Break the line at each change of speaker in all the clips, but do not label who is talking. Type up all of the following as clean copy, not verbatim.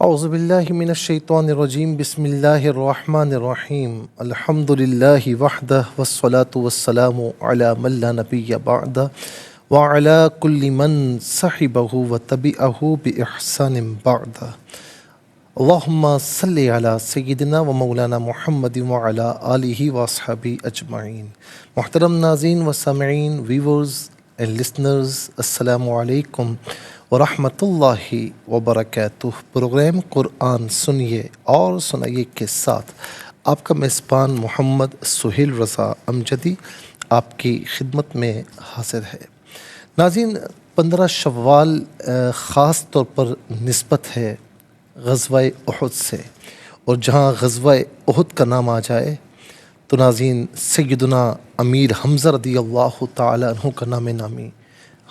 اعوذ باللہ من الشیطان الرجیم بسم اللہ الرحمن الرحیم الحمد للہ وحدہ والصلاة والسلام علی من لا نبی بعدہ وعلی کل من صحبہ وتبعہ بإحسان بعدہ اللہم صلی علی سیدنا و مولانا محمد وعلی آلہ واصحابہ اجمعین۔ محترم ناظرین و سامعین، ویورز اینڈ لسنرز، السلام علیکم ورحمۃ اللہ وبرکاتہ۔ پروگرام قرآن سنیے اور سنائیے کے ساتھ آپ کا میزبان محمد سہیل رضا امجدی آپ کی خدمت میں حاضر ہے۔ ناظرین، 15 شوال خاص طور پر نسبت ہے غزوہ احد سے، اور جہاں غزوہ احد کا نام آ جائے تو ناظرین سیدنا امیر حمزہ رضی اللہ تعالی عنہ کا نام نامی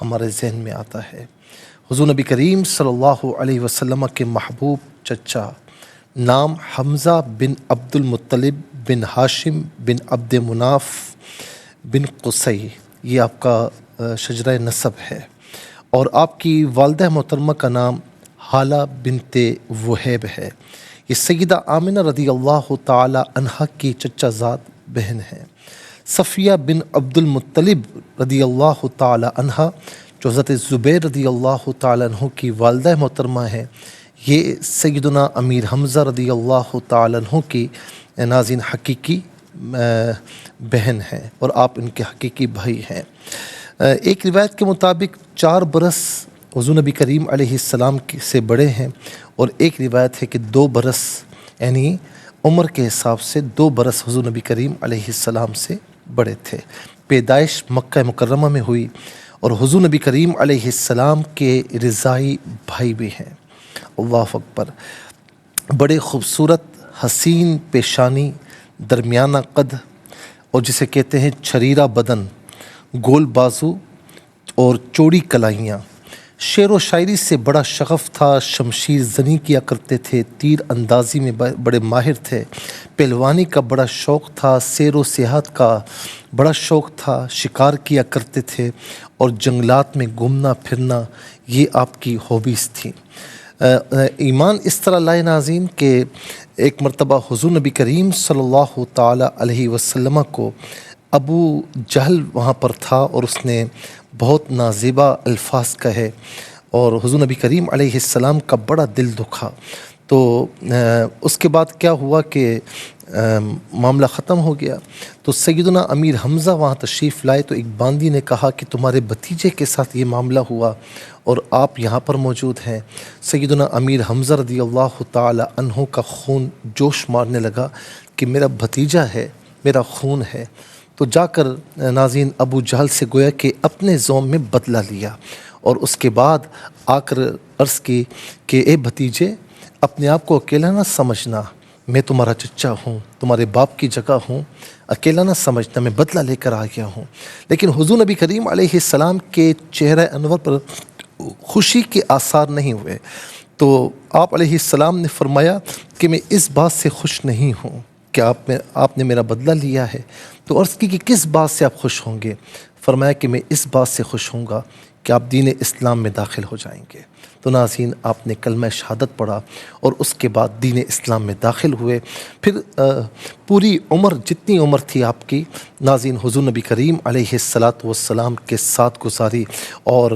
ہمارے ذہن میں آتا ہے۔ حضور نبی کریم صلی اللہ علیہ وسلم کے محبوب چچا، نام حمزہ بن عبد المطلب بن ہاشم بن عبد مناف بن قصی، یہ آپ کا شجرہ نسب ہے، اور آپ کی والدہ محترمہ کا نام حالہ بنت وہیب ہے۔ یہ سیدہ آمنہ رضی اللہ تعالی عنہا کی چچا زاد بہن ہیں۔ صفیہ بن عبد المطلب رضی اللہ تعالی عنہا، جو حضرت زبیر رضی اللہ تعالی عنہ کی والدہ محترمہ ہیں، یہ سیدنا امیر حمزہ رضی اللہ تعالی عنہ کی ناظرین حقیقی بہن ہیں، اور آپ ان کے حقیقی بھائی ہیں۔ ایک روایت کے مطابق 4 برس حضور نبی کریم علیہ السلام سے بڑے ہیں، اور ایک روایت ہے کہ 2 برس یعنی عمر کے حساب سے 2 برس حضور نبی کریم علیہ السلام سے بڑے تھے۔ پیدائش مکہ مکرمہ میں ہوئی، اور حضور نبی کریم علیہ السلام کے رضائی بھائی بھی ہیں۔ اللہ اکبر۔ بڑے خوبصورت حسین پیشانی، درمیانہ قد، اور جسے کہتے ہیں چھریرا بدن، گول بازو اور چوڑی کلائیاں۔ شعر و شاعری سے بڑا شغف تھا، شمشیر زنی کیا کرتے تھے، تیر اندازی میں بڑے ماہر تھے، پہلوانی کا بڑا شوق تھا، سیر و سیاحت کا بڑا شوق تھا، شکار کیا کرتے تھے، اور جنگلات میں گھومنا پھرنا یہ آپ کی ہابیز تھیں۔ ایمان اس طرح لائے ناظرین کہ ایک مرتبہ حضور نبی کریم صلی اللہ تعالی علیہ وسلم کو ابو جہل وہاں پر تھا، اور اس نے بہت نازیبا الفاظ کہے، اور حضور نبی کریم علیہ السلام کا بڑا دل دکھا۔ تو اس کے بعد کیا ہوا کہ معاملہ ختم ہو گیا۔ تو سیدنا امیر حمزہ وہاں تشریف لائے، تو ایک باندی نے کہا کہ تمہارے بھتیجے کے ساتھ یہ معاملہ ہوا اور آپ یہاں پر موجود ہیں۔ سیدنا امیر حمزہ رضی اللہ تعالی عنہ کا خون جوش مارنے لگا کہ میرا بھتیجا ہے، میرا خون ہے۔ تو جا کر ناظرین ابو جہل سے گویا کہ اپنے زوم میں بدلہ لیا، اور اس کے بعد آ کر عرض کی کہ اے بھتیجے، اپنے آپ کو اکیلا نہ سمجھنا، میں تمہارا چچا ہوں، تمہارے باپ کی جگہ ہوں، اکیلا نہ سمجھنا، میں بدلہ لے کر آ گیا ہوں۔ لیکن حضور نبی کریم علیہ السلام کے چہرہ انور پر خوشی کے آثار نہیں ہوئے۔ تو آپ علیہ السلام نے فرمایا کہ میں اس بات سے خوش نہیں ہوں کہ آپ نے میرا بدلہ لیا ہے۔ تو عرض کی کہ کس بات سے آپ خوش ہوں گے؟ فرمایا کہ میں اس بات سے خوش ہوں گا کہ آپ دین اسلام میں داخل ہو جائیں گے۔ تو ناظرین آپ نے کلمہ شہادت پڑھا، اور اس کے بعد دین اسلام میں داخل ہوئے۔ پھر پوری عمر، جتنی عمر تھی آپ کی، ناظرین حضور نبی کریم علیہ السلام کے ساتھ گزاری، اور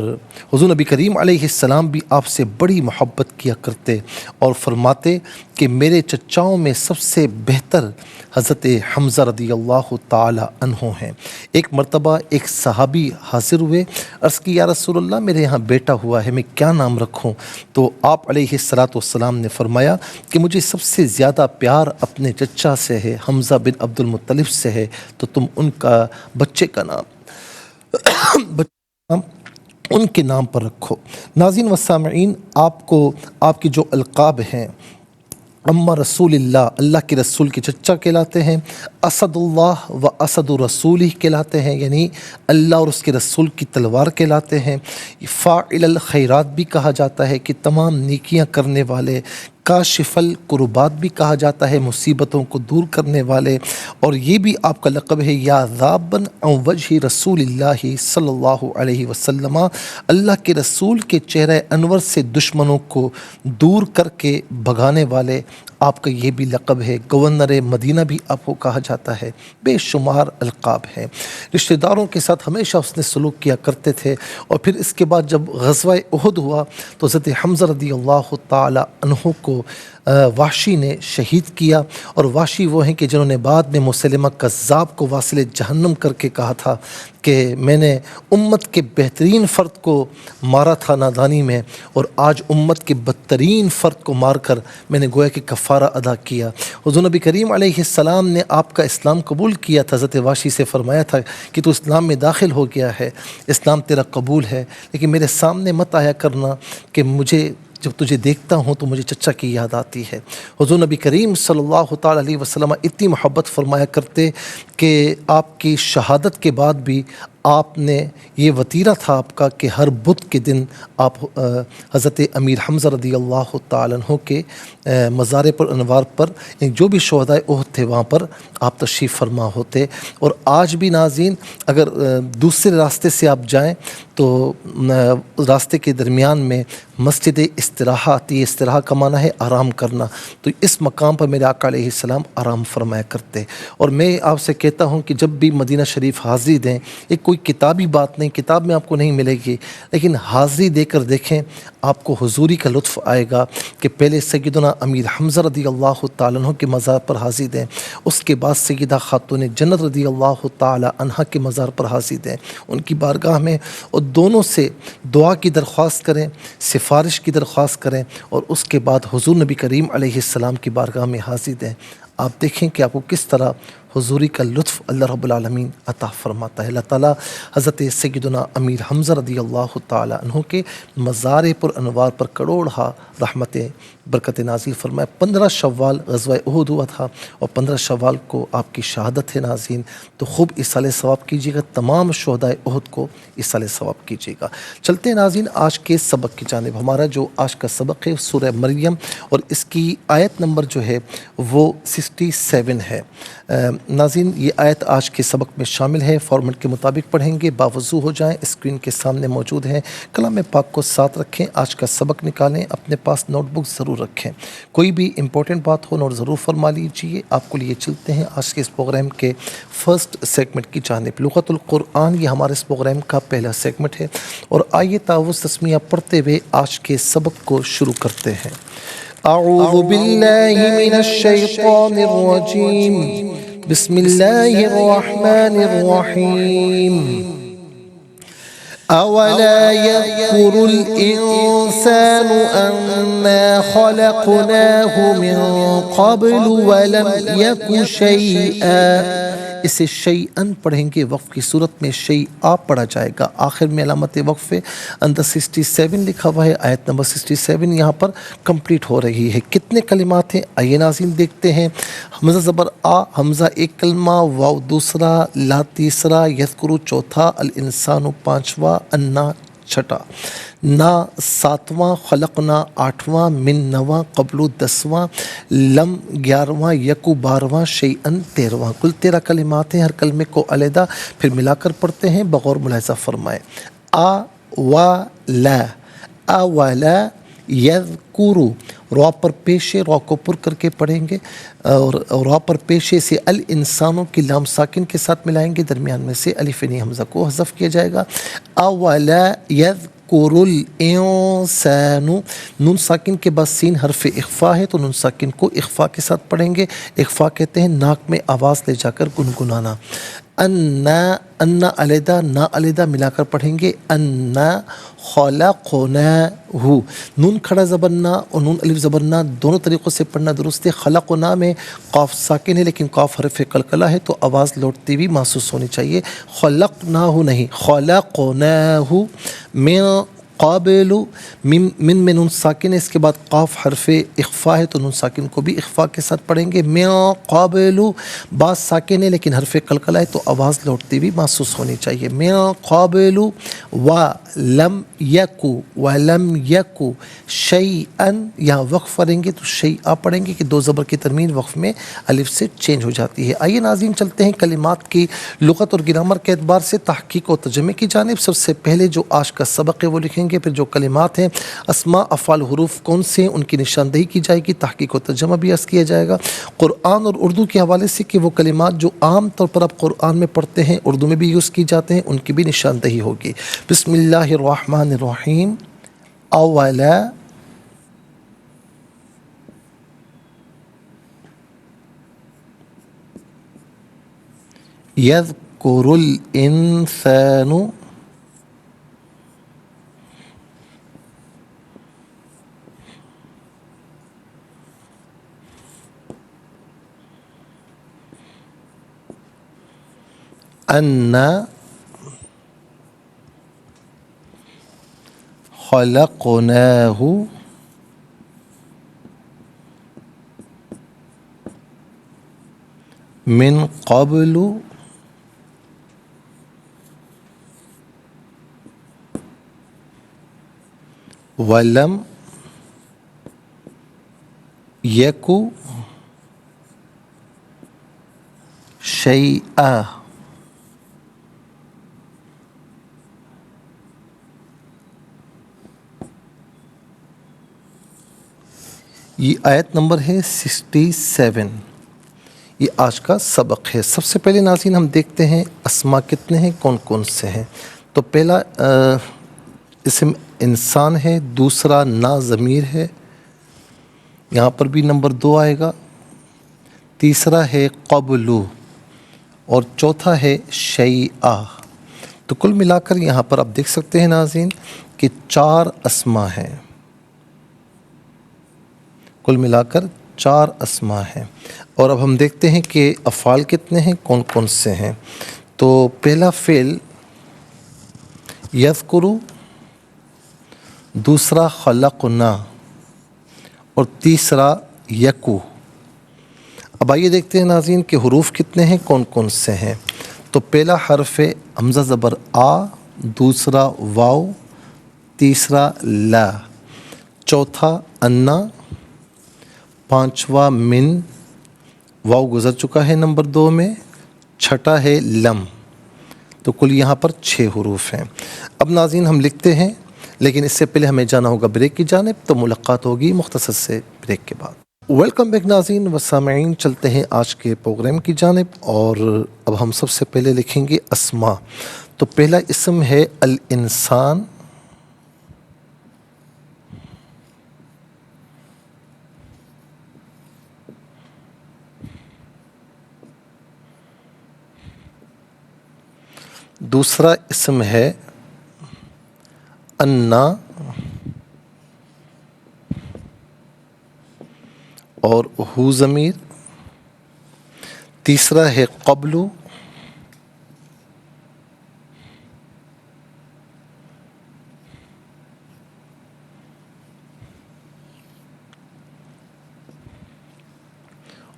حضور نبی کریم علیہ السلام بھی آپ سے بڑی محبت کیا کرتے، اور فرماتے کہ میرے چچاؤں میں سب سے بہتر حضرت حمزہ رضی اللہ تعالی عنہ ہیں۔ ایک مرتبہ ایک صحابی حاضر ہوئے، عرض کی یا رسول اللہ، میرے یہاں بیٹا ہوا ہے، میں کیا نام رکھوں؟ تو آپ علیہ السلام نے فرمایا کہ مجھے سب سے زیادہ پیار اپنے چچا سے ہے، حمزہ بن عبد المطلب سے ہے، تو تم ان کا بچے کا نام ان کے نام پر رکھو۔ ناظرین و سامعین، آپ کو آپ کی جو القاب ہیں، اما رسول اللہ، اللہ کے رسول کے چچا کہلاتے ہیں، اسد اللہ و اسد رسول کہلاتے ہیں، یعنی اللہ اور اس کے رسول کی تلوار کہلاتے ہیں۔ فاعل الخیرات بھی کہا جاتا ہے کہ تمام نیکیاں کرنے والے، کاشف الکربات بھی کہا جاتا ہے، مصیبتوں کو دور کرنے والے، اور یہ بھی آپ کا لقب ہے یا ذابن عن وجہ رسول اللہ صلی اللہ علیہ وسلم، اللہ کے رسول کے چہرہ انور سے دشمنوں کو دور کر کے بھگانے والے، آپ کا یہ بھی لقب ہے۔ گورنر مدینہ بھی آپ کو کہا جاتا ہے۔ بے شمار القاب ہیں۔ رشتہ داروں کے ساتھ ہمیشہ اس نے سلوک کیا کرتے تھے، اور پھر اس کے بعد جب غزوہ احد ہوا تو حضرت حمزہ رضی اللہ تعالی عنہ کو وحشی نے شہید کیا، اور وحشی وہ ہیں کہ جنہوں نے بعد میں مسلمہ کذاب کو واصل جہنم کر کے کہا تھا کہ میں نے امت کے بہترین فرد کو مارا تھا نادانی میں، اور آج امت کے بدترین فرد کو مار کر میں نے گویا کہ کفارہ ادا کیا۔ حضور نبی کریم علیہ السلام نے آپ کا اسلام قبول کیا تھا، حضرت وحشی سے فرمایا تھا کہ تو اسلام میں داخل ہو گیا ہے، اسلام تیرا قبول ہے، لیکن میرے سامنے مت آیا کرنا کہ مجھے جب تجھے دیکھتا ہوں تو مجھے چچا کی یاد آتی ہے۔ حضور نبی کریم صلی اللہ تعالی علیہ وسلم اتنی محبت فرمایا کرتے کہ آپ کی شہادت کے بعد بھی آپ نے یہ وطیرہ تھا آپ کا کہ ہر بدھ کے دن آپ حضرت امیر حمزہ رضی اللہ تعالی عنہ کے مزار پر انوار پر جو بھی شہدائے احد تھے وہاں پر آپ تشریف فرما ہوتے۔ اور آج بھی ناظرین اگر دوسرے راستے سے آپ جائیں تو راستے کے درمیان میں مسجد استراحہ آتی ہے، استراحہ کا معنی ہے آرام کرنا، تو اس مقام پر میرے آقا علیہ السلام آرام فرمایا کرتے۔ اور میں آپ سے کہتا ہوں کہ جب بھی مدینہ شریف حاضری دیں، ایک کوئی کتابی بات نہیں، کتاب میں آپ کو نہیں ملے گی، لیکن حاضری دے کر دیکھیں آپ کو حضوری کا لطف آئے گا کہ پہلے سیدنا امیر حمزہ رضی اللہ تعالیٰ عنہ کے مزار پر حاضری دیں، اس کے بعد سیدہ خاتون جنت رضی اللہ تعالیٰ عنہ کے مزار پر حاضری دیں ان کی بارگاہ میں، اور دونوں سے دعا کی درخواست کریں، سفارش کی درخواست کریں، اور اس کے بعد حضور نبی کریم علیہ السلام کی بارگاہ میں حاضری دیں۔ آپ دیکھیں کہ آپ کو کس طرح حضوری کا لطف اللہ رب العالمین عطا فرماتا ہے۔ اللہ تعالیٰ حضرت سیدنا امیر حمزہ رضی اللہ تعالیٰ عنہ کے مزار پر انوار پر کروڑہا رحمت برکت نازل فرمائے۔ 15 شوال غزوہ احد ہوا تھا، اور 15 شوال کو آپ کی شہادت ہے ناظرین، تو خوب اصالہ ثواب کیجیے گا، تمام شہدائے احد کو اصالہ ثواب کیجیے گا۔ چلتے ہیں ناظرین آج کے سبق کی جانب۔ ہمارا جو آج کا سبق ہے سورہ مریم، اور اس کی آیت نمبر جو ہے وہ 67 ہے۔ ناظرین یہ آیت آج کے سبق میں شامل ہے، فارمیٹ کے مطابق پڑھیں گے، باوضو ہو جائیں، اسکرین کے سامنے موجود ہیں، کلام پاک کو ساتھ رکھیں، آج کا سبق نکالیں، اپنے پاس نوٹ بک ضرور رکھیں، کوئی بھی امپورٹنٹ بات ہو نوٹ ضرور فرما لیجیے۔ آپ کو لیے چلتے ہیں آج کے اس پروگرام کے فرسٹ سیگمنٹ کی جانب۔ لغت القرآن یہ ہمارے اس پروگرام کا پہلا سیگمنٹ ہے، اور آئیے تعوذ تسمیہ پڑھتے ہوئے آج کے سبق کو شروع کرتے ہیں۔ اعوذ باللہ من الشیطان الرجیم، بسم اللہ الرحمن الرحیم۔ اولا يذكر الانسان انا خلقناه من قبل ولم يك شيئا۔ اسے شیئن پڑھیں گے، وقف کی صورت میں شیئا پڑھا جائے گا، آخر میں علامت وقف اندر 67 لکھا ہوا ہے، آیت نمبر 67 یہاں پر کمپلیٹ ہو رہی ہے۔ کتنے کلمات ہیں آئیے ناظرین دیکھتے ہیں۔ حمزہ زبر آ، حمزہ ایک کلمہ، واو دوسرا، لا تیسرا، یذکرو چوتھا، الانسان پانچواں، انا چھٹا، نا ساتواں، خلقنا آٹھواں، من نواں، قبل 10واں، لم 11واں، یکو 12واں، شیئن 13واں۔ کل 13 کلمات ہیں، ہر کلمے کو علیحدہ پھر ملا کر پڑھتے ہیں، بغور ملاحظہ فرمائے۔ اولا، اولا یذکرو، را پر پیشے، را کو پر کر کے پڑھیں گے، اور را پر پیشے سے الانسانوں کی لام ساکن کے ساتھ ملائیں گے، درمیان میں سے الف نی حمزہ کو حذف کیا جائے گا۔ اولا یذکر الانسان، نون ساکن کے بعد سین حرف اخفا ہے، تو نون ساکن کو اخفا کے ساتھ پڑھیں گے۔ اخفا کہتے ہیں ناک میں آواز لے جا کر گنگنانا۔ انا علیحدہ، نا علیحدہ ملا کر پڑھیں گے۔ انا خلقناہ، نون کھڑا زبرنا اور نون الف زبرنا دونوں طریقوں سے پڑھنا درست ہے۔ خلقنا میں قاف ساکن ہے لیکن قاف حرف قلقلہ ہے، تو آواز لوٹتی ہوئی محسوس ہونی چاہیے۔ خلقناہ نہیں، خلقناہ، من قابلو من میں نون ساکن ہے، اس کے بعد قاف حرف اخفا ہے تو نون ساکن کو بھی اخفا کے ساتھ پڑھیں گے. من قابلو بعض ساکن ہے لیکن حرف قلقلہ ہے تو آواز لوٹتی بھی محسوس ہونی چاہیے. من قابلو ولم یکو شیئا، یہاں وقف پڑھیں گے تو شیئا پڑھیں گے کہ دو زبر کی ترمیم وقف میں الف سے چینج ہو جاتی ہے. آئیے ناظرین چلتے ہیں کلمات کی لغت اور گرامر کے اعتبار سے تحقیق و ترجمے کی جانب. سب سے پہلے جو آج کا سبق ہے وہ لکھیں گے، پھر جو کلمات ہیں اسماء افعال حروف کون سے ہیں ان کی نشاندہی کی جائے گی، تحقیق و ترجمہ بھی عرض کیا جائے گا قرآن اور اردو کے حوالے سے کہ وہ کلمات جو عام طور پر آپ قرآن میں پڑھتے ہیں اردو میں بھی یوز کی جاتے ہیں ان کی بھی نشاندہی ہوگی. بسم اللہ الرحمن الرحیم. اولا یذکر الانسان انا خلقناه من قبل ولم یک شیئا. یہ آیت نمبر ہے 67. یہ آج کا سبق ہے. سب سے پہلے ناظرین ہم دیکھتے ہیں اسماء کتنے ہیں، کون کون سے ہیں. تو پہلا اسم انسان ہے، دوسرا نا ضمیر ہے، یہاں پر بھی نمبر 2 آئے گا، تیسرا ہے قبلو اور چوتھا ہے شیئا. تو کل ملا کر یہاں پر آپ دیکھ سکتے ہیں ناظرین کہ 4 اسماء ہیں، کل ملا کر 4 اسماء ہیں. اور اب ہم دیکھتے ہیں کہ افعال کتنے ہیں، کون کون سے ہیں. تو پہلا فعل یذکرو، دوسرا خلقنا اور تیسرا یکو. اب آئیے دیکھتے ہیں ناظرین کہ حروف کتنے ہیں، کون کون سے ہیں. تو پہلا حرف ہے حمزہ زبر آ، دوسرا واو، تیسرا لا، چوتھا انا، پانچواں من، واو گزر چکا ہے نمبر 2 میں، چھٹا ہے لم. تو کل یہاں پر 6 حروف ہیں. اب ناظرین ہم لکھتے ہیں لیکن اس سے پہلے ہمیں جانا ہوگا بریک کی جانب، تو ملاقات ہوگی مختصر سے بریک کے بعد. ویلکم بیک ناظرین و سامعین، چلتے ہیں آج کے پروگرام کی جانب. اور اب ہم سب سے پہلے لکھیں گے اسماء. تو پہلا اسم ہے الانسان، دوسرا اسم ہے انا اور ہو ضمیر، تیسرا ہے قبلو،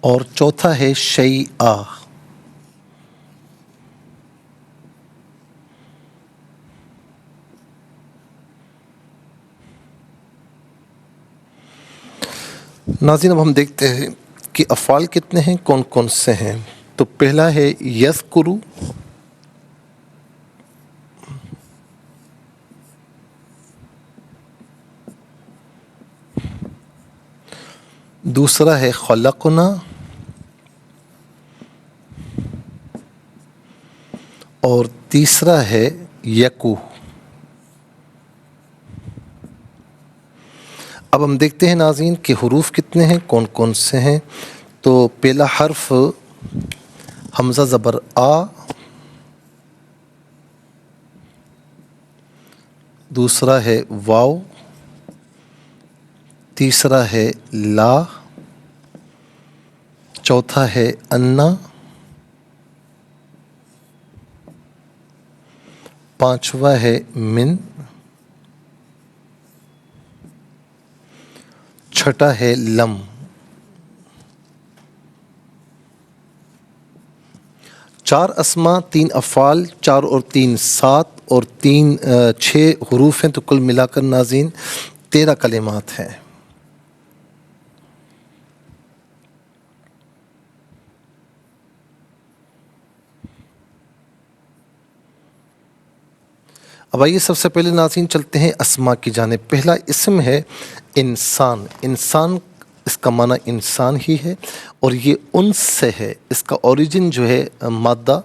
اور چوتھا ہے شیئا. ناظرین اب ہم دیکھتے ہیں کہ افعال کتنے ہیں، کون کون سے ہیں. تو پہلا ہے یذکرو، دوسرا ہے خلقنا، اور تیسرا ہے یکو. اب ہم دیکھتے ہیں ناظرین کہ حروف کتنے ہیں، کون کون سے ہیں. تو پہلا حرف حمزہ زبر آ، دوسرا ہے واو، تیسرا ہے لا، چوتھا ہے انا، پانچواں ہے من، چھٹا ہے لم. چار اسما، 3 افعال، 4 اور 3 7 اور 3 6 حروف ہیں، تو کل ملا کر ناظرین 13 کلمات ہیں. اب آئیے سب سے پہلے ناظرین چلتے ہیں اسما کی جانب. پہلا اسم ہے انسان. انسان اس کا معنی انسان ہی ہے اور یہ انس سے ہے. اس کا اوریجن جو ہے مادہ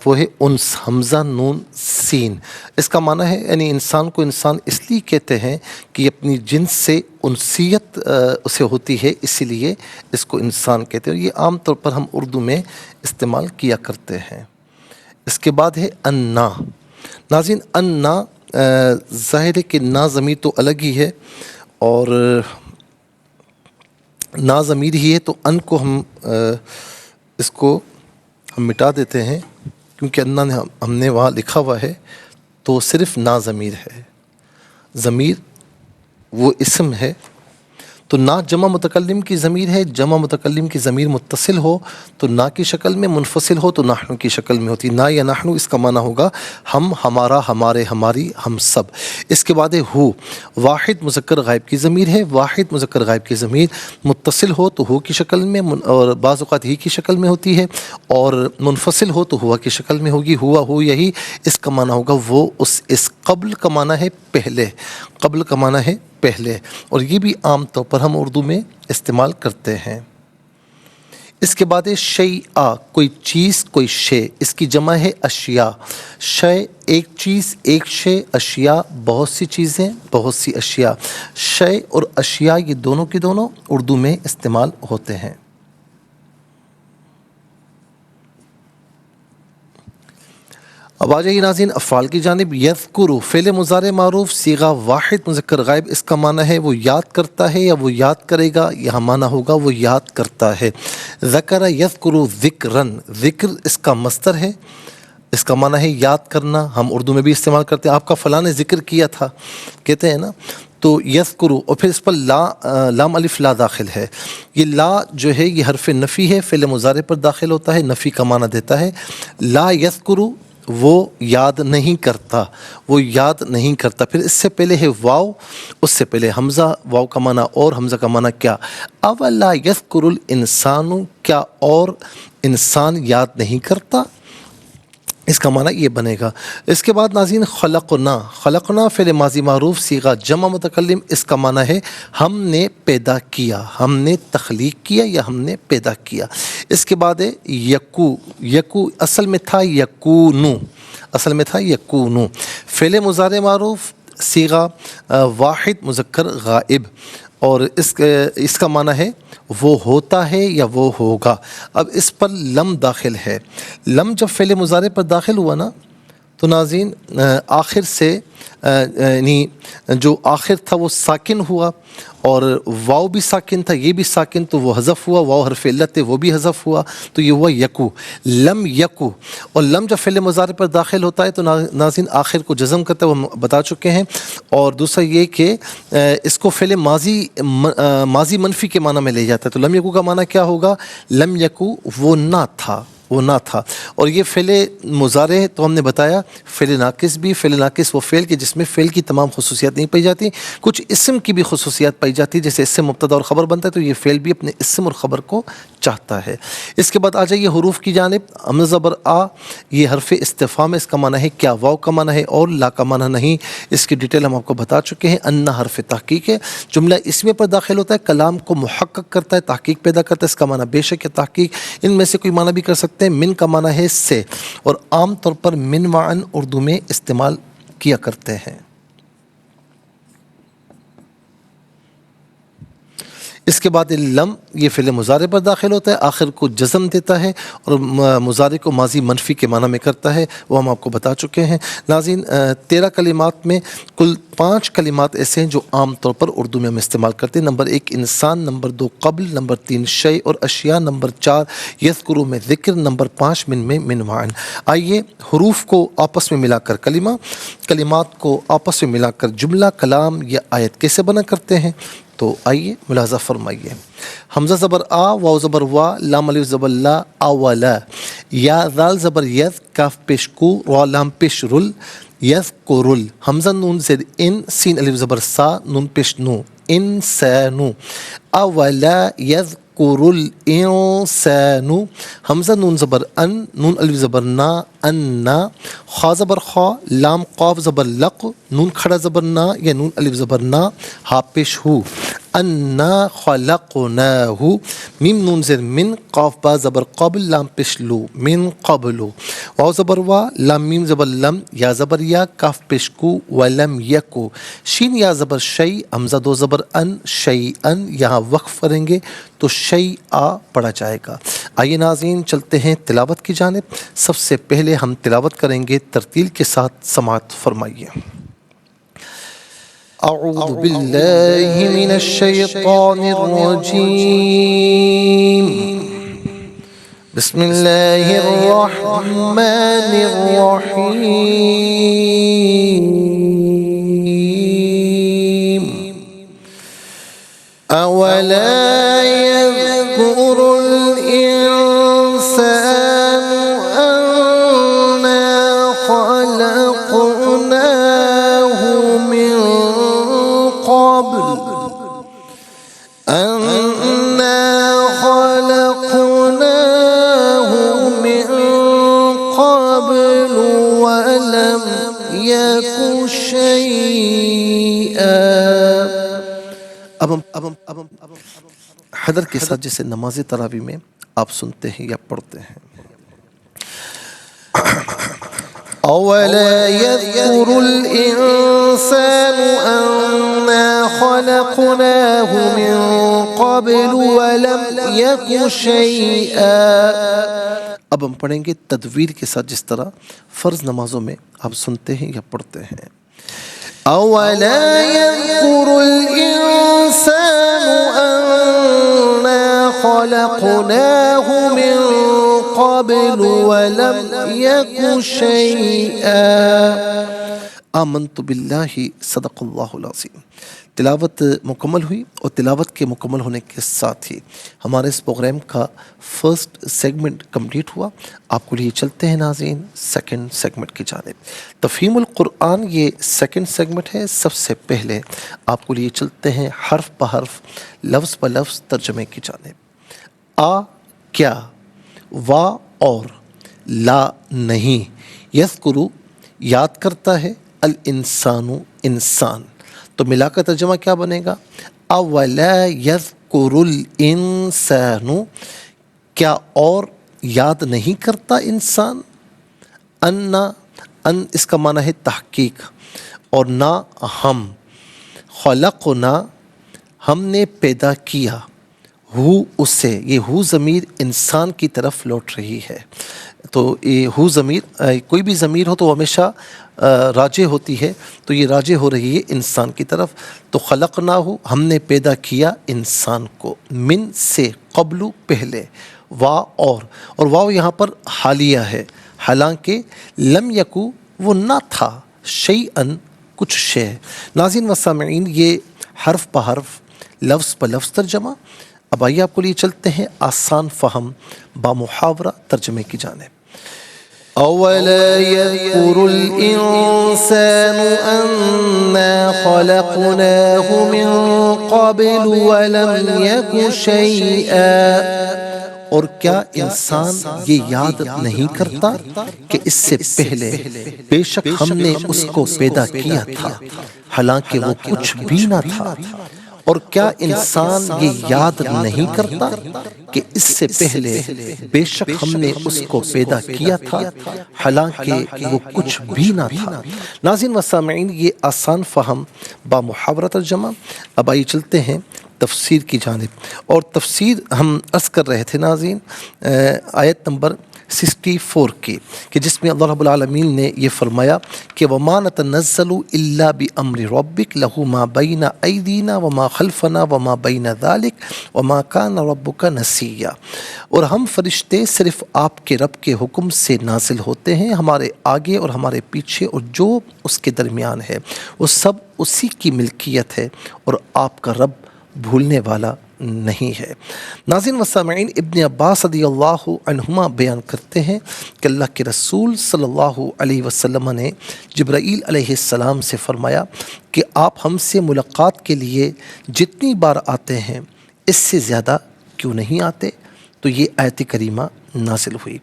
وہ ہے انس، حمزہ نون سین. اس کا معنی ہے یعنی انسان کو انسان اس لیے کہتے ہیں کہ یہ اپنی جنس سے انسیت اسے ہوتی ہے، اسی لیے اس کو انسان کہتے ہیں. یہ عام طور پر ہم اردو میں استعمال کیا کرتے ہیں. اس کے بعد ہے انا. ناظرین انا ظاہر ہے کہ نا ضمیر تو الگ ہی ہے اور نا ضمیر ہی ہے، تو ان کو اس کو ہم مٹا دیتے ہیں کیونکہ انا نے ہم نے وہاں لکھا ہوا ہے، تو صرف نا ضمیر ہے. ضمیر وہ اسم ہے، تو نا جمع متکلم کی ضمیر ہے. جمع متکلم کی ضمیر متصل ہو تو نا کی شکل میں، منفصل ہو تو نحن کی شکل میں ہوتی. نا یا نحن اس کا معنی ہوگا ہم، ہمارا، ہمارے، ہماری، ہم سب. اس کے بعد ہے ہو. واحد مذکر غائب کی ضمیر ہے. واحد مذکر غائب کی ضمیر متصل ہو تو ہو کی شکل میں، اور بعض اوقات ہی کی شکل میں ہوتی ہے، اور منفصل ہو تو ہوا کی شکل میں ہوگی. ہوا ہو یہی اس کا معنی ہوگا وہ اس قبل کا معنی ہے پہلے. قبل کا معنی ہے پہلے، اور یہ بھی عام طور پر ہم اردو میں استعمال کرتے ہیں. اس کے بعد ہے شیء. کوئی چیز، کوئی شے. اس کی جمع ہے اشیاء. شے ایک چیز، ایک شے. اشیاء بہت سی چیزیں، بہت سی اشیاء. شے اور اشیاء یہ دونوں کے دونوں اردو میں استعمال ہوتے ہیں. اب آ جائیے ناظرین افعال کی جانب. یذکر فعل مضارع معروف صیغہ واحد مذکر غائب. اس کا معنی ہے وہ یاد کرتا ہے یا وہ یاد کرے گا. یہاں معنی ہوگا وہ یاد کرتا ہے. ذکر یذکر ذکرن. ذکر اس کا مصدر ہے، اس کا معنی ہے یاد کرنا. ہم اردو میں بھی استعمال کرتے ہیں. آپ کا فلاں نے ذکر کیا تھا کہتے ہیں نا، تو یذکرو، اور پھر اس پر لام الف لا داخل ہے. یہ لا جو ہے یہ حرف نفی ہے، فعل مضارع پر داخل ہوتا ہے، نفی کا معنی دیتا ہے. لا یذکرو وہ یاد نہیں کرتا، وہ یاد نہیں کرتا. پھر اس سے پہلے ہے واو، اس سے پہلے حمزہ. واو کا معنی اور، حمزہ کا معنی کیا. اولا یذکر الانسان، کیا اور انسان یاد نہیں کرتا. اس کا معنی یہ بنے گا. اس کے بعد ناظرین خلقنا. خلقنا فعل ماضی معروف صیغہ جمع متکلم. اس کا معنی ہے ہم نے پیدا کیا، ہم نے تخلیق کیا یا ہم نے پیدا کیا. اس کے بعد ہے یکو. یکو اصل میں تھا یکونو، اصل میں تھا یکونو. فعل مضارع معروف صیغہ واحد مذکر غائب، اور اس کا معنی ہے وہ ہوتا ہے یا وہ ہوگا. اب اس پر لم داخل ہے. لم جب فعل مضارع پر داخل ہوا نا تو ناظرین آخر سے یعنی جو آخر تھا وہ ساکن ہوا، اور واو بھی ساکن تھا، یہ بھی ساکن، تو وہ حذف ہوا. واو حرف علت ہے، وہ بھی حذف ہوا، تو یہ ہوا یکو. لم یکو. اور لم جب فعل مضارع پر داخل ہوتا ہے تو ناظرین آخر کو جزم کرتا ہے، وہ ہم بتا چکے ہیں. اور دوسرا یہ کہ اس کو فعل ماضی منفی کے معنی میں لے جاتا ہے. تو لم یکو کا معنی کیا ہوگا؟ لم یکو وہ نہ تھا، وہ نہ تھا. اور یہ فعل مضارع تو ہم نے بتایا فعل ناقص بھی. فعل ناقص وہ فعل کہ جس میں فعل کی تمام خصوصیات نہیں پائی جاتی، کچھ اسم کی بھی خصوصیات پائی جاتی ہے. جیسے اسم مبتدا اور خبر بنتا ہے تو یہ فعل بھی اپنے اسم اور خبر کو چاہتا ہے. اس کے بعد آ جائیے حروف کی جانب. حمزہ زبر آ یہ حرف استفہام ہے. اس کا معنی ہے کیا. واو کا معنی ہے اور، لا کا معنی نہیں. اس کی ڈیٹیل ہم آپ کو بتا چکے ہیں. ان حرف تحقیق ہے. جملہ اسم پر داخل ہوتا ہے، کلام کو محقق کرتا ہے، تحقیق پیدا کرتا ہے. اس کا معنی بے شک ہے تحقیق. ان میں سے کوئی معنی بھی کر سکتے ہیں. من کا معنی ہے سے، اور عام طور پر من وعن اردو میں استعمال کیا کرتے ہیں. اس کے بعد لم یہ فعل مضارع پر داخل ہوتا ہے، آخر کو جزم دیتا ہے اور مضارع کو ماضی منفی کے معنی میں کرتا ہے. وہ ہم آپ کو بتا چکے ہیں. ناظرین 13 کلمات میں کل 5 کلمات ایسے ہیں جو عام طور پر اردو میں ہم استعمال کرتے ہیں. نمبر 1 انسان، نمبر 2 قبل، نمبر 3 شیء اور اشیاء، نمبر 4 یذکرو میں ذکر، نمبر 5 من میں من وعن. آئیے حروف کو آپس میں ملا کر کلمہ، کلمات کو آپس میں ملا کر جملہ، کلام یا آیت کیسے بنا کرتے ہیں. تو آئیے ملاحظہ فرمائیے. حمزہ زبر آ، واو زبر وا، لام الف زبر لا، اولا. یا ذال زبر یز، کاف پیش کو، را لام پیش رل، یذکرل. حمزہ نون زیر ان، سین الف زبر سا، نون پیش نو، انسانو. اولا یذکر الانسان. حمزہ نون زبر ان، نون الف زبر نا، انا. خا زبر خا، لام قاف زبر لق، نون کھڑا زبر نا یا نون الف زبر نا، ہا پیش ہو، انا خلقناہ. میم نون زیر من، قاف با زبر قبل، لام پیش لو، من قبل. واو زبر وا، لام میم زبر لم، یا زبر یا، کاف پیش کو، ولم یکو. شین یا زبر شی، حمزہ دو زبر ان، شی ان. یہاں وقف کریں گے تو شی آ پڑھا جائے گا. آئیے ناظرین چلتے ہیں تلاوت کی جانب. سب سے پہلے ہم تلاوت کریں گے ترتیل کے ساتھ، سماعت فرمائیے. اعوذ باللہ من الشیطان الرجیم. بسم اللہ الرحمن الرحیم. اولا يذكر الانسان انا خلقناه من قبل ولم يك شيئا. اب ہم حضر کے ساتھ جیسے نماز تراویح میں آپ سنتے ہیں یا پڑھتے ہیں. اولا يذكر الانسان انا خلقناه من قبل ولم يك شيئا. اب ہم پڑھیں گے تدویر کے ساتھ جس طرح فرض نمازوں میں آپ سنتے ہیں یا پڑھتے ہیں. اولا يذكر الانسان انا خلقناه من قبل ولم يك شيئا. آمنت باللہ صدق اللہ العظیم. تلاوت مکمل ہوئی اور تلاوت کے مکمل ہونے کے ساتھ ہی ہمارے اس پروگرام کا فرسٹ سیگمنٹ کمپلیٹ ہوا. آپ کو لیے چلتے ہیں ناظرین سیکنڈ سیگمنٹ کی جانب. تفہیم القرآن یہ سیکنڈ سیگمنٹ ہے. سب سے پہلے آپ کو لیے چلتے ہیں حرف بحرف، لفظ بلفظ ترجمے کی جانب. آ کیا، وا اور، لا نہیں، یذکرو یاد کرتا ہے، الانسان انسان. تو ملا کر ترجمہ کیا بنے گا؟ اولا یذکر الانسان، کیا اور یاد نہیں کرتا انسان. انا، ان اس کا معنی ہے تحقیق، اور نا ہم، خلقنا ہم نے پیدا کیا، ہو اس سے، یہ ہو ضمیر انسان کی طرف لوٹ رہی ہے. تو یہ ہو ضمیر کوئی بھی ضمیر ہو تو ہمیشہ راجع ہوتی ہے، تو یہ راجع ہو رہی ہے انسان کی طرف. تو خلقناہ ہم نے پیدا کیا انسان کو، من سے، قبل پہلے، وا اور واو یہاں پر حالیہ ہے، حالانکہ لم یکو وہ نہ تھا، شیئن کچھ شے. ناظرین و سامعین یہ حرف بحرف لفظ بلفظ ترجمہ. اب آئیے آپ کو لیے چلتے ہیں آسان فہم با محاورہ ترجمے کی جانب. اولا يذكر الانسان انا خلقناه من قبل ولم يك شيئا. اور کیا انسان یہ یاد نہیں کرتا کہ اس سے پہلے بے شک ہم نے اس کو پیدا کیا تھا حالانکہ وہ کچھ بھی نہ تھا. اور کیا انسان یہ یاد نہیں کرتا کہ اس سے پہلے بے شک ہم نے اس کو پیدا کیا تھا حالانکہ وہ کچھ بھی نہ تھا. ناظرین و سامعین یہ آسان فہم با محاورہ ترجمہ. اب آئیے چلتے ہیں تفسیر کی جانب. اور تفسیر ہم عرض کر رہے تھے ناظرین آیت نمبر 64 کی، کہ جس میں اللہ رب العالمین نے یہ فرمایا کہ وَمَا نَتَنَزَّلُ إِلَّا بِأَمْرِ رَبِّكَ لَهُ مَا بَيْنَ أَيْدِينَا وَمَا خَلْفَنَا وَمَا بَيْنَ ذَلِكَ وَمَا كَانَ رَبُّكَ نَسِيًّا. اور ہم فرشتے صرف آپ کے رب کے حکم سے نازل ہوتے ہیں، ہمارے آگے اور ہمارے پیچھے اور جو اس کے درمیان ہے وہ سب اسی کی ملکیت ہے، اور آپ کا رب بھولنے والا نہیں ہے۔ ناظرین و سامعین، ابن عباس رضی اللہ عنہما بیان کرتے ہیں کہ اللہ کے رسول صلی اللہ علیہ وسلم نے جبرائیل علیہ السلام سے فرمایا کہ آپ ہم سے ملاقات کے لیے جتنی بار آتے ہیں اس سے زیادہ کیوں نہیں آتے؟ تو یہ آیت کریمہ نازل ہوئی۔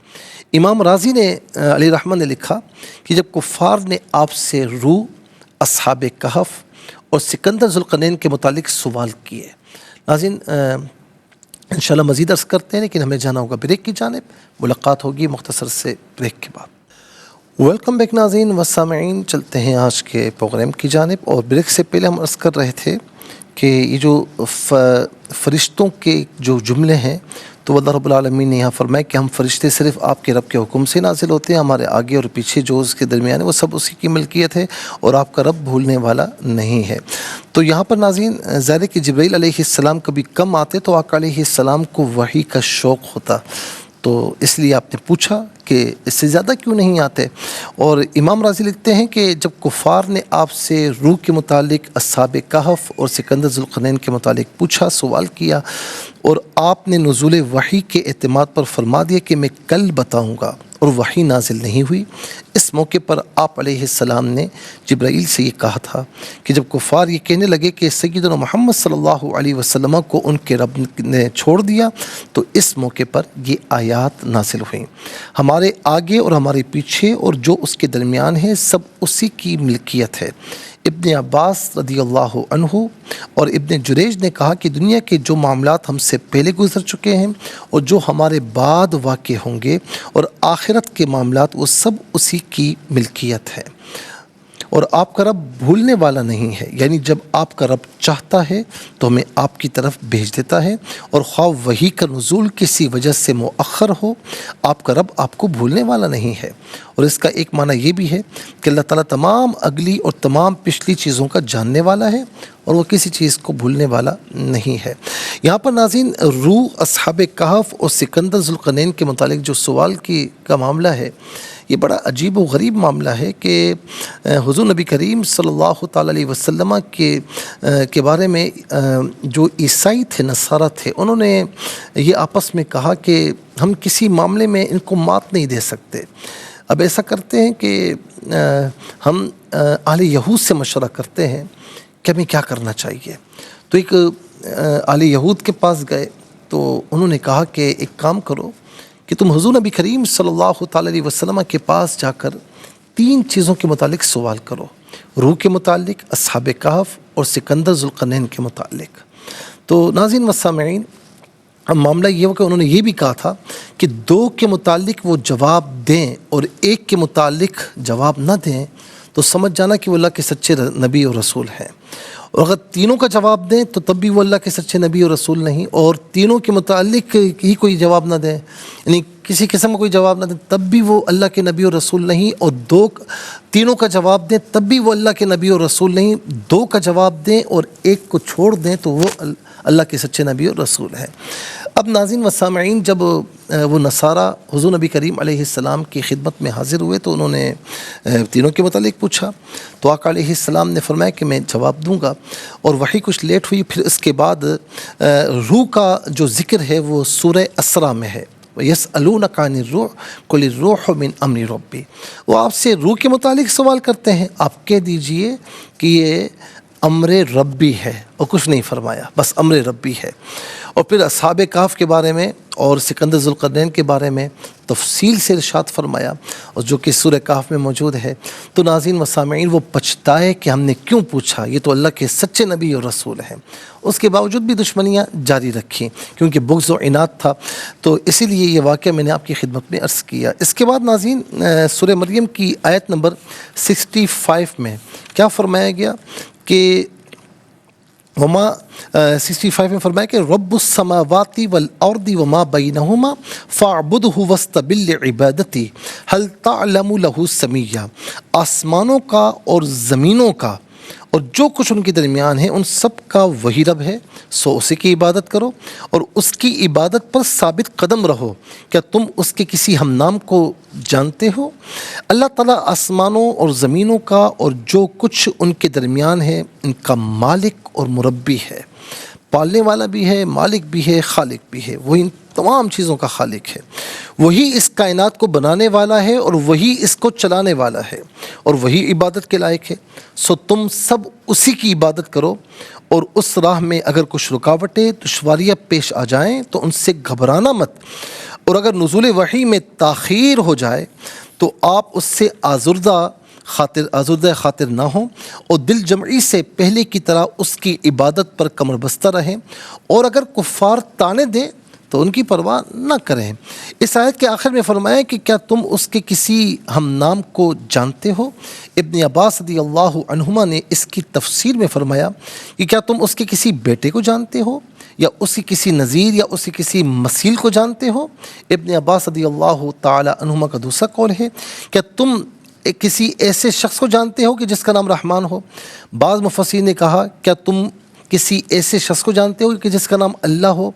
امام راضی نے علیہ رحمہ نے لکھا کہ جب کفار نے آپ سے روح، اصحاب کہف اور سکندر ذوالقرنین کے متعلق سوال کیے۔ ناظرین انشاءاللہ مزید عرض کرتے ہیں، لیکن ہمیں جانا ہوگا بریک کی جانب۔ ملاقات ہوگی مختصر سے بریک کے بعد۔ ویلکم بیک ناظرین و سامعین، چلتے ہیں آج کے پروگرام کی جانب۔ اور بریک سے پہلے ہم عرض کر رہے تھے کہ یہ جو فرشتوں کے جو جملے ہیں، تو اللہ رب العالمین نے یہاں فرمایا کہ ہم فرشتے صرف آپ کے رب کے حکم سے نازل ہوتے ہیں، ہمارے آگے اور پیچھے جو اس کے درمیان ہے وہ سب اسی کی ملکیت ہے، اور آپ کا رب بھولنے والا نہیں ہے۔ تو یہاں پر ناظرین ظاہر ہے کہ جبرائیل علیہ السلام کبھی کم آتے تو آقا علیہ السلام کو وحی کا شوق ہوتا، تو اس لیے آپ نے پوچھا کہ اس سے زیادہ کیوں نہیں آتے۔ اور امام راضی لکھتے ہیں کہ جب کفار نے آپ سے روح کے متعلق، اصحاب کہف اور سکندر ذوالقرنین کے متعلق پوچھا، سوال کیا، اور آپ نے نزول وحی کے اعتماد پر فرما دیا کہ میں کل بتاؤں گا، اور وحی نازل نہیں ہوئی، اس موقع پر آپ علیہ السلام نے جبرائیل سے یہ کہا تھا کہ جب کفار یہ کہنے لگے کہ سیدنا محمد صلی اللہ علیہ وسلم کو ان کے رب نے چھوڑ دیا، تو اس موقع پر یہ آیات نازل ہوئیں۔ ہمارے آگے اور ہمارے پیچھے اور جو اس کے درمیان ہے سب اسی کی ملکیت ہے۔ ابن عباس رضی اللہ عنہ اور ابن جریج نے کہا کہ دنیا کے جو معاملات ہم سے پہلے گزر چکے ہیں اور جو ہمارے بعد واقع ہوں گے اور آخرت کے معاملات، وہ سب اسی کی ملکیت ہے، اور آپ کا رب بھولنے والا نہیں ہے۔ یعنی جب آپ کا رب چاہتا ہے تو ہمیں آپ کی طرف بھیج دیتا ہے، اور خواہ وحی کا نزول کسی وجہ سے مؤخر ہو، آپ کا رب آپ کو بھولنے والا نہیں ہے۔ اور اس کا ایک معنی یہ بھی ہے کہ اللہ تعالیٰ تمام اگلی اور تمام پچھلی چیزوں کا جاننے والا ہے، اور وہ کسی چیز کو بھولنے والا نہیں ہے۔ یہاں پر ناظرین روح، اصحاب کہف اور سکندر ذوالقرنین کے متعلق جو سوال کا معاملہ ہے، یہ بڑا عجیب و غریب معاملہ ہے کہ حضور نبی کریم صلی اللہ تعالیٰ علیہ وسلم کے بارے میں جو عیسائی تھے، نصارہ تھے، انہوں نے یہ آپس میں کہا کہ ہم کسی معاملے میں ان کو مات نہیں دے سکتے۔ اب ایسا کرتے ہیں کہ ہم اہل یہود سے مشورہ کرتے ہیں کہ ہمیں کیا کرنا چاہیے۔ تو ایک اہل یہود کے پاس گئے، تو انہوں نے کہا کہ ایک کام کرو کہ تم حضور نبی کریم صلی اللہ تعالیٰ علیہ وسلم کے پاس جا کر 3 چیزوں کے متعلق سوال کرو، روح کے متعلق، اصحاب کہف اور سکندر ذوالقرنین کے متعلق۔ تو ناظرین و سامعین، اب معاملہ یہ ہو کہ انہوں نے یہ بھی کہا تھا کہ 2 کے متعلق وہ جواب دیں اور 1 کے متعلق جواب نہ دیں تو سمجھ جانا کہ وہ اللہ کے سچے نبی اور رسول ہیں، اور اگر تینوں کا جواب دیں تو تب بھی وہ اللہ کے سچے نبی اور رسول نہیں، اور تینوں کے متعلق ہی کوئی جواب نہ دیں، یعنی کسی قسم کا کوئی جواب نہ دیں، تب بھی وہ اللہ کے نبی اور رسول نہیں، اور تینوں کا جواب دیں تب بھی وہ اللہ کے نبی اور رسول نہیں، 2 کا جواب دیں اور 1 کو چھوڑ دیں تو وہ اللہ کے سچے نبی اور رسول ہیں۔ اب ناظرین و سامعین، جب وہ نصارہ حضور نبی کریم علیہ السلام کی خدمت میں حاضر ہوئے تو انہوں نے تینوں کے متعلق پوچھا، تو آقا علیہ السلام نے فرمایا کہ میں جواب دوں گا، اور وحی کچھ لیٹ ہوئی۔ پھر اس کے بعد روح کا جو ذکر ہے وہ سورہ اسراء میں ہے، یسألونک عن الروح قل الروح من امر ربی۔ وہ آپ سے روح کے متعلق سوال کرتے ہیں، آپ کہہ دیجئے کہ یہ امر ربی ہے، اور کچھ نہیں فرمایا، بس امر ربی ہے۔ اور پھر اصحاب کہف کے بارے میں اور سکندر ذوالقرنین کے بارے میں تفصیل سے ارشاد فرمایا، اور جو کہ سورہ کہف میں موجود ہے۔ تو ناظرین و سامعین، وہ پچھتائے کہ ہم نے کیوں پوچھا، یہ تو اللہ کے سچے نبی اور رسول ہیں۔ اس کے باوجود بھی دشمنیاں جاری رکھیں، کیونکہ بغض و عناد تھا، تو اسی لیے یہ واقعہ میں نے آپ کی خدمت میں عرض کیا۔ اس کے بعد ناظرین سورہ مریم کی آیت نمبر 65 میں کیا فرمایا گیا کہ 65 میں فرمایا کہ رب السماوات والارض وما بینہما فاعبدہ واستبر لعبادتی هل تعلم له سمیہ۔ آسمانوں کا اور زمینوں کا اور جو کچھ ان کے درمیان ہے، ان سب کا وہی رب ہے، سو اسی کی عبادت کرو اور اس کی عبادت پر ثابت قدم رہو۔ کیا تم اس کے کسی ہم نام کو جانتے ہو؟ اللہ تعالیٰ آسمانوں اور زمینوں کا اور جو کچھ ان کے درمیان ہے ان کا مالک اور مربی ہے۔ پالنے والا بھی ہے، مالک بھی ہے، خالق بھی ہے، وہ ان تمام چیزوں کا خالق ہے، وہی اس کائنات کو بنانے والا ہے اور وہی اس کو چلانے والا ہے اور وہی عبادت کے لائق ہے۔ سو تم سب اسی کی عبادت کرو، اور اس راہ میں اگر کچھ رکاوٹیں دشواریاں پیش آ جائیں تو ان سے گھبرانا مت، اور اگر نزول وحی میں تاخیر ہو جائے تو آپ اس سے آزردہ خاطر نہ ہوں، اور دل جمعی سے پہلے کی طرح اس کی عبادت پر کمر بستہ رہیں، اور اگر کفار طعنے دیں تو ان کی پرواہ نہ کریں۔ اس آیت کے آخر میں فرمایا کہ کیا تم اس کے کسی ہم نام کو جانتے ہو؟ ابن عباس رضی اللہ عنہما نے اس کی تفسیر میں فرمایا کہ کیا تم اس کے کسی بیٹے کو جانتے ہو، یا اسی کسی نذیر یا اسی کسی مثیل کو جانتے ہو؟ ابن عباس رضی اللہ تعالی عنہما کا دوسرا قول ہے، کیا تم کسی ایسے شخص کو جانتے ہو کہ جس کا نام رحمان ہو؟ بعض مفسرین نے کہا کیا تم کسی ایسے شخص کو جانتے ہو کہ جس کا نام اللہ ہو؟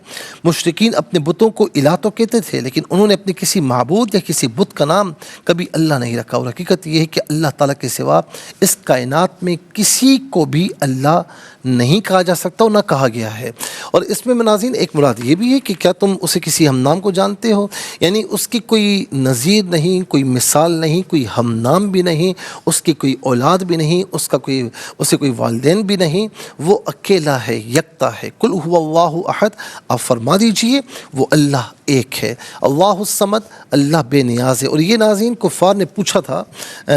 مشرکین اپنے بتوں کو الہ تو کہتے تھے، لیکن انہوں نے اپنے کسی معبود یا کسی بت کا نام کبھی اللہ نہیں رکھا، اور حقیقت یہ ہے کہ اللہ تعالیٰ کے سوا اس کائنات میں کسی کو بھی اللہ نہیں کہا جا سکتا اور نہ کہا گیا ہے۔ اور اس میں ناظرین ایک مراد یہ بھی ہے کہ کیا تم اسے کسی ہم نام کو جانتے ہو، یعنی اس کی کوئی نظیر نہیں، کوئی مثال نہیں، کوئی ہم نام بھی نہیں، اس کی کوئی اولاد بھی نہیں، اسے کوئی والدین بھی نہیں، وہ اکیلا ہے، یکتا ہے۔ قل هو اللہ احد، آپ فرما دیجئے وہ اللہ ایک ہے، اللہ الصمد، اللہ بے نیاز ہے۔ اور یہ ناظرین کفار نے پوچھا تھا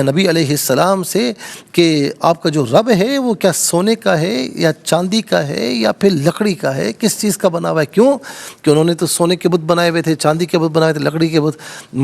نبی علیہ السلام سے کہ آپ کا جو رب ہے وہ کیا سونے کا ہے یا چاندی کا ہے یا پھر لکڑی کا ہے، کس چیز کا بنا ہوا ہے؟ کیوں کہ انہوں نے تو سونے کے بت بنائے ہوئے تھے، چاندی کے بت بنائے تھے، لکڑی کے بت،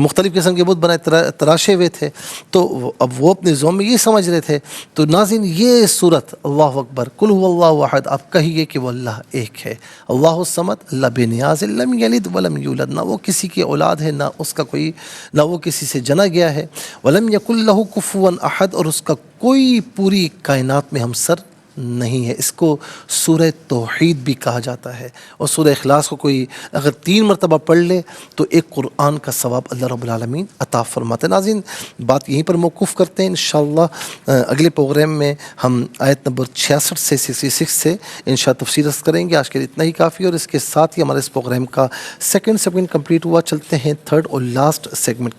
مختلف قسم کے بت بنائے تراشے ہوئے تھے، تو اب وہ اپنے ذہن میں یہ سمجھ رہے تھے۔ تو ناظرین یہ صورت اللہ اکبر، قل هو اللہ احد، آپ کہیے کہ وہ اللہ ایک ہے، اللہ الصمد، اللہ بے نیاز ہے، لم یلد ولم یولد، نہ وہ کسی کی اولاد ہے، نہ وہ کسی سے جنا گیا ہے، ولم یکن لہ کفوا احد، اور اس کا کوئی پوری کائنات میں ہمسر نہیں ہے۔ اس کو سورہ توحید بھی کہا جاتا ہے، اور سورہ اخلاص کو کوئی اگر 3 مرتبہ پڑھ لے تو ایک قرآن کا ثواب اللہ رب العالمین عطا فرماتے ہیں۔ ناظرین بات یہیں پر موقوف کرتے ہیں، انشاءاللہ اگلے پروگرام میں ہم آیت نمبر 66 سے 66 سے انشاءاللہ تفسیر عرض کریں گے۔ آج کے لیے اتنا ہی کافی، اور اس کے ساتھ ہی ہمارے اس پروگرام کا سیکنڈ سیگمنٹ کمپلیٹ ہوا۔ چلتے ہیں تھرڈ اور لاسٹ سیگمنٹ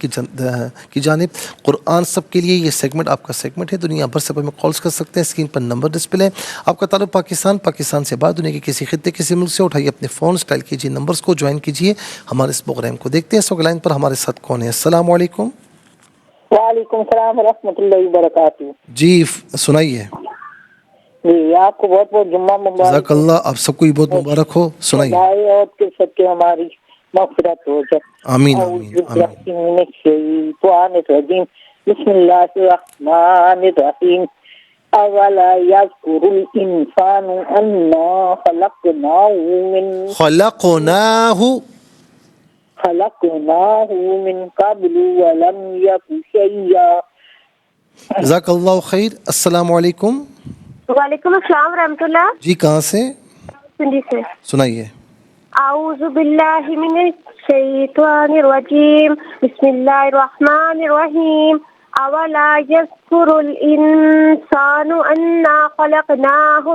کی جانب۔ قرآن سب کے لیے یہ سیگمنٹ آپ کا سیگمنٹ ہے، دنیا بھر سے میں کالز کر سکتے ہیں، اسکرین پر نمبر ڈسپلے۔ آپ کا تعلق پاکستان سے باہر دنیا کے کسی خطے کسی ملک سے، اٹھائیے اپنے فون، اسٹائل کیجیے نمبرز کو، جوائن کیجیے ہمارے اس پروگرام کو۔ دیکھتے ہیں اس وقت لائن پر ہمارے ساتھ کون ہے۔ السلام علیکم۔
وعلیکم السلام ورحمۃ اللہ وبرکاتہ۔
جی سنائیے۔
جی آپ کو بہت بہت جمعہ مبارک۔
جزاک اللہ، آپ سب کو بہت مبارک ہو، سنائیے۔
اور سب کے ہماری مغفرت ہو جائے۔
آمین آمین آمین۔
بسم اللہ الرحمن الرحیم۔ اولا یذکر الانسان انا خلقناه من قبل ولم یک شیئا۔
جزاک اللہ خیر۔ السلام علیکم۔
وعلیکم السلام ورحمۃ اللہ۔
جی کہاں سے؟
سندھی سے۔
سنائیے۔
اعوذ باللہ من الشیطان الرجیم، بسم اللہ الرحمن الرحیم۔ اولا یذکر الانسان انا خلقناہ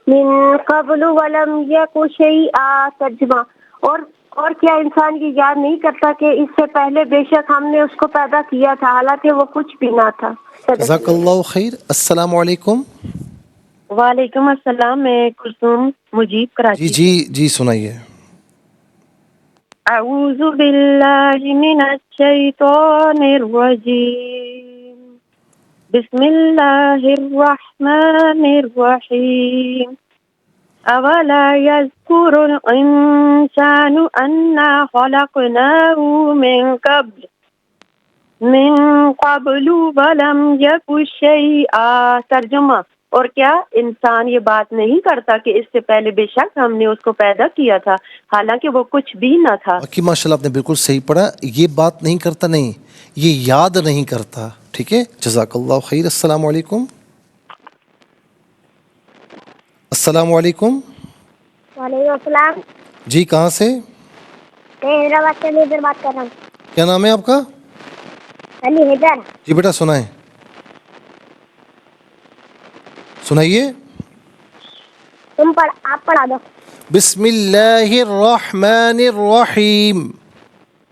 من قبل ولم یک شیئا۔ ترجمہ، اور کیا انسان یہ یاد نہیں کرتا کہ اس سے پہلے بے شک ہم نے اس کو پیدا کیا تھا حالانکہ وہ کچھ بھی نہ تھا۔
جزاک اللہ خیر۔ السلام علیکم۔
وعلیکم السلام، میں کلثوم مجیب کراچی۔
جی سنائیے۔
اعوذ باللہ من الشیطان الرجیم، بسم اللہ الرحمن الرحیم۔ اولا یذکر الانسان انا خلقناہ من قبل ولم یک شیئا۔ ترجمہ، اور کیا انسان یہ بات نہیں کرتا کہ اس سے پہلے بے شک ہم نے اس کو پیدا کیا تھا حالانکہ وہ کچھ بھی نہ تھا۔
باقی ماشاءاللہ آپ نے بالکل صحیح پڑھا، یہ بات نہیں کرتا، نہیں یہ یاد نہیں کرتا، ٹھیک ہے۔ جزاک اللہ خیر۔ السلام علیکم۔ السلام علیکم۔
وعلیکم السلام۔
جی کہاں سے؟
میں حیدرآباد سے حیدر بات کر رہا ہوں۔
کیا نام ہے آپ کا؟
علی حیدر۔
جی بیٹا سنائیں، سنائیے۔
آپ پڑھا دو.
بسم اللہ الرحمن الرحیم.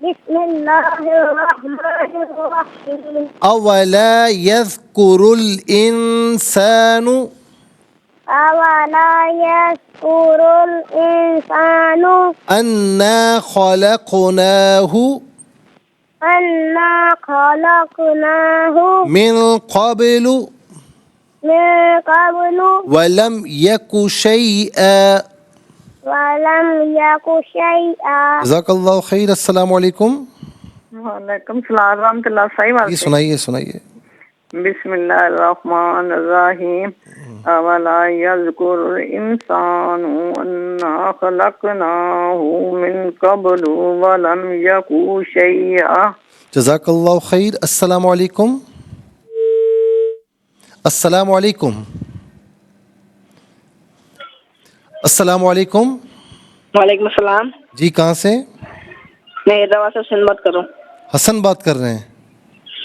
بسم اللہ الرحمن الرحیم.
اولا یذکر الانسان
اولا یذکر الانسان
انا خلقناه
انا خلقناه
من قبل
من قبل
ولم یک شیئا.
ولم یک شیئا.
جزاک اللہ خیر. السلام علیکم.
وعلیکم السلام ورحمۃ اللہ. صحیح بات
جی
ہے.
سنائیے.
بسم اللہ الرحمن الرحیم. اولا یذکر الانسان انا خلقناه من قبل ولم یک شیئا.
جزاک اللہ خیر. السلام علیکم. السلام علیکم. السلام علیکم.
وعلیکم السلام.
جی کہاں سے؟
میں حیدرآباد سے حسن بات کر رہا ہوں.
حسن بات کر رہے ہیں.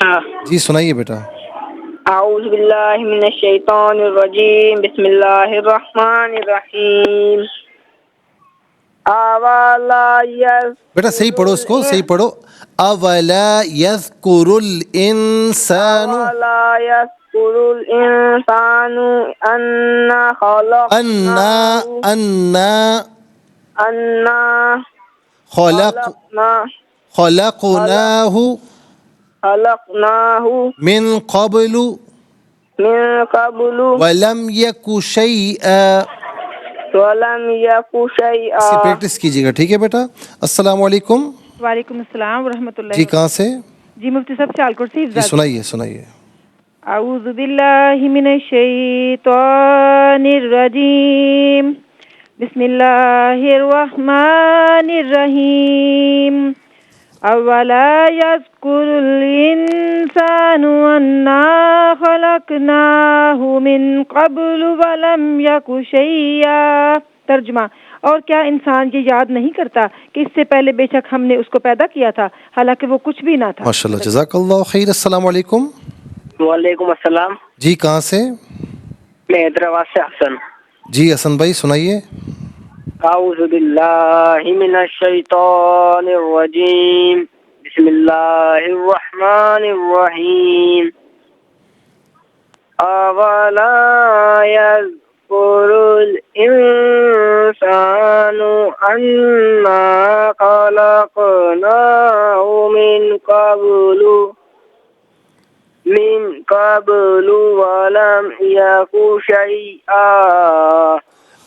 ہاں.
جی سنائیے بیٹا.
اعوذ باللہ من الشیطان الرجیم. بسم اللہ الرحمن الرحیم. اولا
بیٹا صحیح پڑھو اس کو، صحیح پڑھو. اولا یذکر الانسان
اولا یذکر الانسان انا خلقناه
خلقناه من قبل ولم یک شیئا.
ولم یک شیئا.
اس کی پریکٹس کیجیے گا، ٹھیک ہے بیٹا. السلام علیکم.
وعلیکم السلام ورحمۃ اللہ.
جی کہاں سے؟
جی مفتی صاحب سیالکوٹ سے.
جی سنائیے.
اعوذ باللہ من الشیطان الرجیم. بسم اللہ الرحمن الرحیم. اولا یذکر الانسان انا خلقناه من قبل ولم یک شیئا. ترجمہ: اور کیا انسان یہ یاد نہیں کرتا کہ اس سے پہلے بے شک ہم نے اس کو پیدا کیا تھا حالانکہ وہ کچھ بھی نہ تھا.
ماشاءاللہ. جزاک اللہ خیر. السلام علیکم.
وعلیکم السلام.
جی کہاں سے؟
میں حیدرآباد سے حسن.
جی حسن بھائی سنائیے.
اعوذ باللہ من الشیطان الرجیم. بسم اللہ الرحمن الرحیم. اولا یذکر الانسان انا خلقناه من قبل ولم یک شیئا.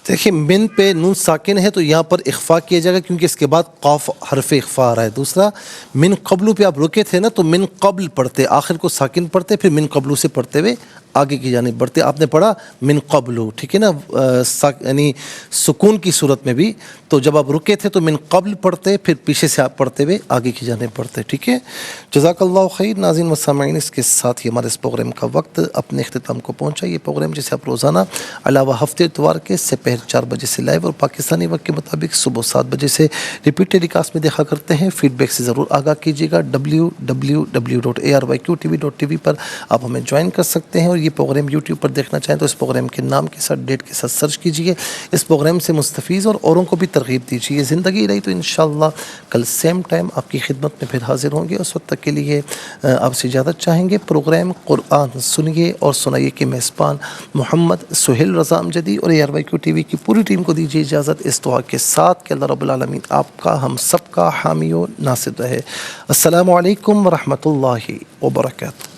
دیکھیں من پہ نون ساکن ہے تو یہاں پر اخفا کیا جائے گا کیونکہ اس کے بعد قاف حرف اخفا آ رہا ہے. دوسرا من قبلو پہ آپ رکے تھے نا تو من قبل پڑھتے، آخر کو ساکن پڑھتے، پھر من قبلو سے پڑھتے ہوئے آگے کی جانب بڑھتے. آپ نے پڑھا من قبلو، ٹھیک ہے نا، یعنی سکون کی صورت میں بھی. تو جب آپ رکے تھے تو من قبل پڑھتے، پھر پیچھے سے آپ پڑھتے ہوئے آگے کی جانب پڑھتے. ٹھیک ہے. جزاک اللہ خیر. ناظرین و سامعین، اس کے ساتھ ہی ہمارے اس پروگرام کا وقت اپنے اختتام کو پہنچا. یہ پروگرام جسے آپ روزانہ علاوہ ہفتے اتوار کے سپہر 4 بجے سے لائیو اور پاکستانی وقت کے مطابق صبح 7 بجے سے ریپیٹ ٹیلی کاسٹ میں دیکھا کرتے ہیں. فیڈ بیک سے ضرور آگاہ کیجیے گا. www.arYQTV.tv پر آپ ہمیں جوائن کر سکتے ہیں. اور یہ پروگرام یوٹیوب پر دیکھنا چاہیں تو اس پروگرام کے نام کے ساتھ ڈیٹ کے ساتھ سرچ کیجیے. اس پروگرام سے مستفیض اور اوروں کو بھی ترغیب دیجیے. زندگی رہی تو انشاءاللہ کل سیم ٹائم آپ کی خدمت میں پھر حاضر ہوں گے. اس وقت تک کے لیے آپ سے اجازت چاہیں گے. پروگرام قرآن سنیے اور سنائیے کے میزبان محمد سہیل رضا امجدی اور ARYQTV کی پوری ٹیم کو دیجیے اجازت اس دعا کے ساتھ کہ اللہ رب العالمین آپ کا ہم سب کا حامی و ناصر رہے. السلام علیکم ورحمۃ اللہ وبرکاتہ.